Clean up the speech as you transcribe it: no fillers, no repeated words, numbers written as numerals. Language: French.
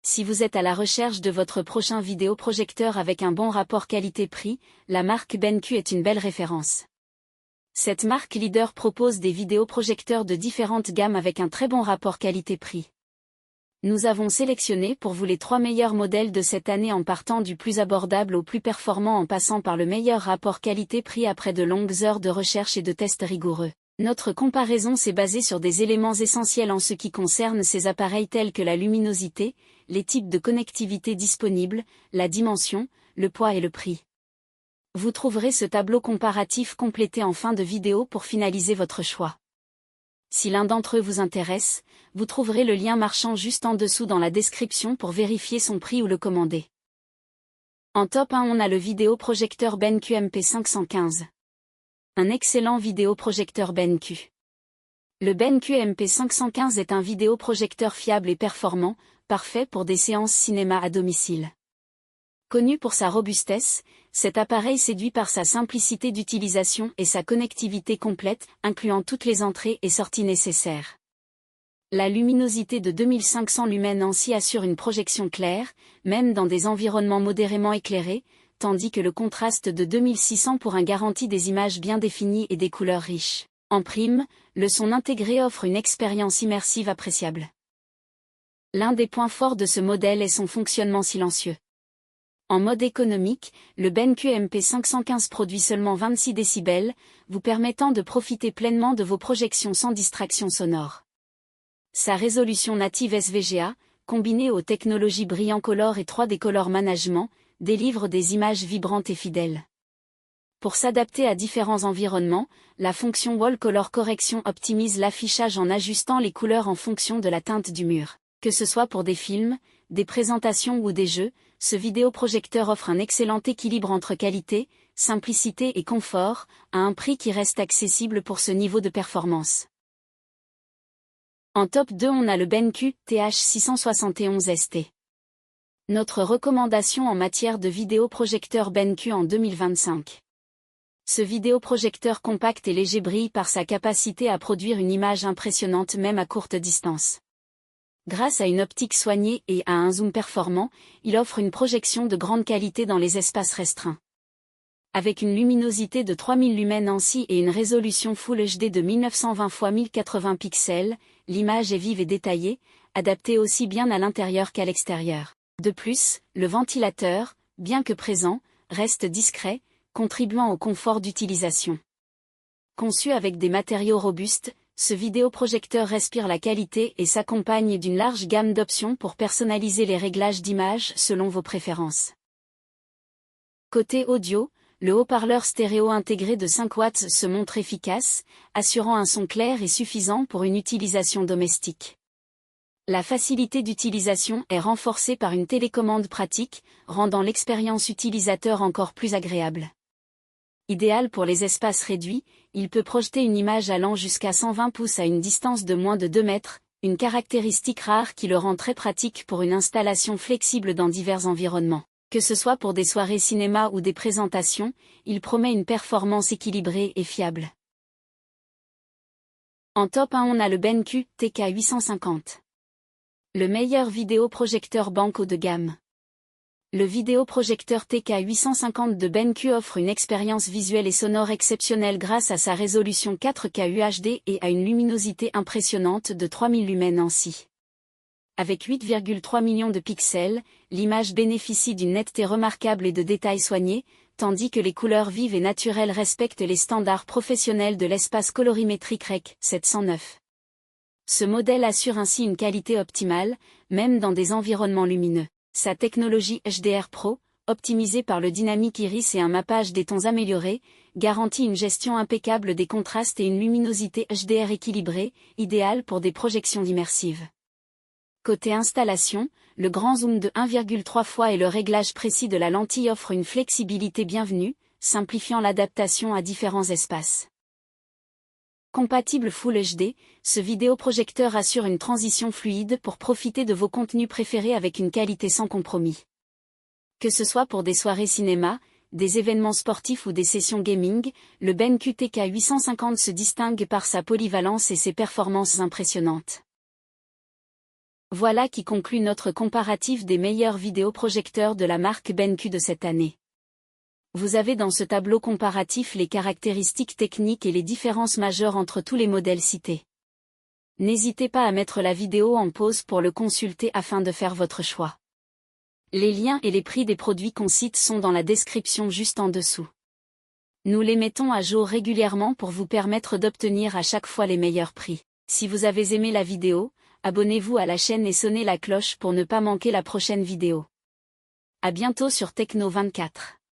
Si vous êtes à la recherche de votre prochain vidéoprojecteur avec un bon rapport qualité-prix, la marque BenQ est une belle référence. Cette marque leader propose des vidéoprojecteurs de différentes gammes avec un très bon rapport qualité-prix. Nous avons sélectionné pour vous les 3 meilleurs modèles de cette année en partant du plus abordable au plus performant en passant par le meilleur rapport qualité-prix après de longues heures de recherche et de tests rigoureux. Notre comparaison s'est basée sur des éléments essentiels en ce qui concerne ces appareils tels que la luminosité, les types de connectivité disponibles, la dimension, le poids et le prix. Vous trouverez ce tableau comparatif complété en fin de vidéo pour finaliser votre choix. Si l'un d'entre eux vous intéresse, vous trouverez le lien marchand juste en dessous dans la description pour vérifier son prix ou le commander. En top 1, on a le vidéoprojecteur BenQ MP515. Un excellent vidéoprojecteur BenQ. Le BenQ MP515 est un vidéoprojecteur fiable et performant, parfait pour des séances cinéma à domicile. Connu pour sa robustesse, cet appareil séduit par sa simplicité d'utilisation et sa connectivité complète, incluant toutes les entrées et sorties nécessaires. La luminosité de 2500 lumens ANSI assure une projection claire, même dans des environnements modérément éclairés, tandis que le contraste de 2600 pour un garantit des images bien définies et des couleurs riches. En prime, le son intégré offre une expérience immersive appréciable. L'un des points forts de ce modèle est son fonctionnement silencieux. En mode économique, le BenQ MP515 produit seulement 26 décibels, vous permettant de profiter pleinement de vos projections sans distraction sonore. Sa résolution native SVGA, combinée aux technologies Brilliant et 3D Color Management, délivre des images vibrantes et fidèles. Pour s'adapter à différents environnements, la fonction Wall Color Correction optimise l'affichage en ajustant les couleurs en fonction de la teinte du mur. Que ce soit pour des films, des présentations ou des jeux, ce vidéoprojecteur offre un excellent équilibre entre qualité, simplicité et confort, à un prix qui reste accessible pour ce niveau de performance. En top 2, on a le BenQ TH671 ST. Notre recommandation en matière de vidéoprojecteur BenQ en 2025. Ce vidéoprojecteur compact et léger brille par sa capacité à produire une image impressionnante même à courte distance. Grâce à une optique soignée et à un zoom performant, il offre une projection de grande qualité dans les espaces restreints. Avec une luminosité de 3000 lumens ANSI et une résolution Full HD de 1920 x 1080 pixels, l'image est vive et détaillée, adaptée aussi bien à l'intérieur qu'à l'extérieur. De plus, le ventilateur, bien que présent, reste discret, contribuant au confort d'utilisation. Conçu avec des matériaux robustes, ce vidéoprojecteur respire la qualité et s'accompagne d'une large gamme d'options pour personnaliser les réglages d'image selon vos préférences. Côté audio, le haut-parleur stéréo intégré de 5 watts se montre efficace, assurant un son clair et suffisant pour une utilisation domestique. La facilité d'utilisation est renforcée par une télécommande pratique, rendant l'expérience utilisateur encore plus agréable. Idéal pour les espaces réduits, il peut projeter une image allant jusqu'à 120 pouces à une distance de moins de 2 mètres, une caractéristique rare qui le rend très pratique pour une installation flexible dans divers environnements. Que ce soit pour des soirées cinéma ou des présentations, il promet une performance équilibrée et fiable. En top 1, on a le BenQ TK850. Le meilleur vidéoprojecteur banco de gamme. Le vidéoprojecteur TK850 de BenQ offre une expérience visuelle et sonore exceptionnelle grâce à sa résolution 4K UHD et à une luminosité impressionnante de 3000 lumens ANSI. Avec 8,3 millions de pixels, l'image bénéficie d'une netteté remarquable et de détails soignés, tandis que les couleurs vives et naturelles respectent les standards professionnels de l'espace colorimétrique Rec. 709. Ce modèle assure ainsi une qualité optimale, même dans des environnements lumineux. Sa technologie HDR Pro, optimisée par le Dynamic Iris et un mappage des tons amélioré, garantit une gestion impeccable des contrastes et une luminosité HDR équilibrée, idéale pour des projections immersives. Côté installation, le grand zoom de 1,3 fois et le réglage précis de la lentille offrent une flexibilité bienvenue, simplifiant l'adaptation à différents espaces. Compatible Full HD, ce vidéoprojecteur assure une transition fluide pour profiter de vos contenus préférés avec une qualité sans compromis. Que ce soit pour des soirées cinéma, des événements sportifs ou des sessions gaming, le BenQ TK850 se distingue par sa polyvalence et ses performances impressionnantes. Voilà qui conclut notre comparatif des meilleurs vidéoprojecteurs de la marque BenQ de cette année. Vous avez dans ce tableau comparatif les caractéristiques techniques et les différences majeures entre tous les modèles cités. N'hésitez pas à mettre la vidéo en pause pour le consulter afin de faire votre choix. Les liens et les prix des produits qu'on cite sont dans la description juste en dessous. Nous les mettons à jour régulièrement pour vous permettre d'obtenir à chaque fois les meilleurs prix. Si vous avez aimé la vidéo, abonnez-vous à la chaîne et sonnez la cloche pour ne pas manquer la prochaine vidéo. À bientôt sur Techno24.